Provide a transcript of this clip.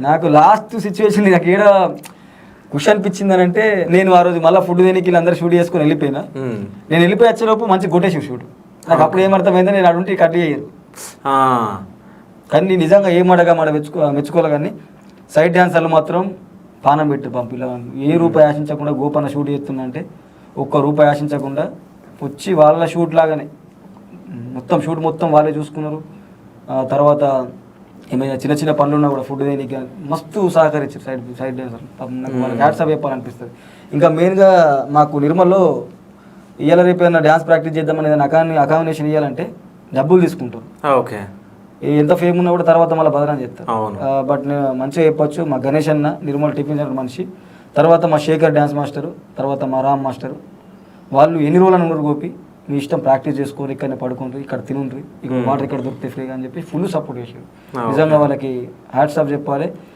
నాకు last situation నాకు ఏడ ఖుషి అనిపించింది అని అంటే, నేను ఆ రోజు మళ్ళీ ఫుడ్ తినికి వీళ్ళందరూ షూట్ చేసుకుని వెళ్ళిపోయినా. నేను వెళ్ళిపోయి వచ్చేలోపు మంచి కొట్టేసి షూట్. నాకు అప్పుడు ఏమర్థమైందో నేను అడుంటే కట్ చేయరు. కానీ నేను నిజంగా ఏమడగా మెచ్చుకోవాలి. కానీ సైడ్ డ్యాన్సర్లు మాత్రం పానం పెట్టి పంపిల్ల. ఏ రూపాయి ఆశించకుండా గోపన్న షూట్ చేస్తున్నా అంటే ఒక్క రూపాయి ఆశించకుండా వచ్చి వాళ్ళ షూట్ లాగానే మొత్తం షూట్ మొత్తం వాళ్ళే చూసుకున్నారు. తర్వాత ఏమైనా చిన్న చిన్న పనులు ఉన్నా కూడా ఫుడ్ దేనికి మస్తు సహకరించారు సైడ్ డ్యాన్సర్లు. నాకు వాళ్ళకి హ్యాట్సాప్ చెప్పాలనిపిస్తుంది. ఇంకా మెయిన్గా మాకు నిర్మల్లో ఇవాళ రేపు ఏమైనా డ్యాన్స్ ప్రాక్టీస్ చేద్దామని ఏదైనా అకామిడేషన్ ఇవ్వాలంటే డబ్బులు తీసుకుంటారు. ఓకే, ఎంత ఫేమ్ ఉన్నా కూడా తర్వాత మళ్ళీ బదనాలు చెప్తారు. బట్ నేను మంచిగా చెప్పొచ్చు, మా గణేష్ అన్న నిర్మల్ టిఫిన్ సెంటర్ మనిషి, తర్వాత మా శేఖర్ డ్యాన్స్ మాస్టరు, తర్వాత మా రామ్ మాస్టరు, వాళ్ళు ఎన్ని రోజులు ఉన్నారు గోపి మీ ఇష్టం ప్రాక్టీస్ చేసుకోరు, ఇక్కడనే పడుకుంటారు, ఇక్కడ తినుండ్రి, ఇక్కడ వాటర్ ఇక్కడ దొరికితే ఫ్రీగా అని చెప్పి ఫుల్ సపోర్ట్ చేశారు. నిజంగా వాళ్ళకి హ్యాట్సాప్ చెప్పాలి.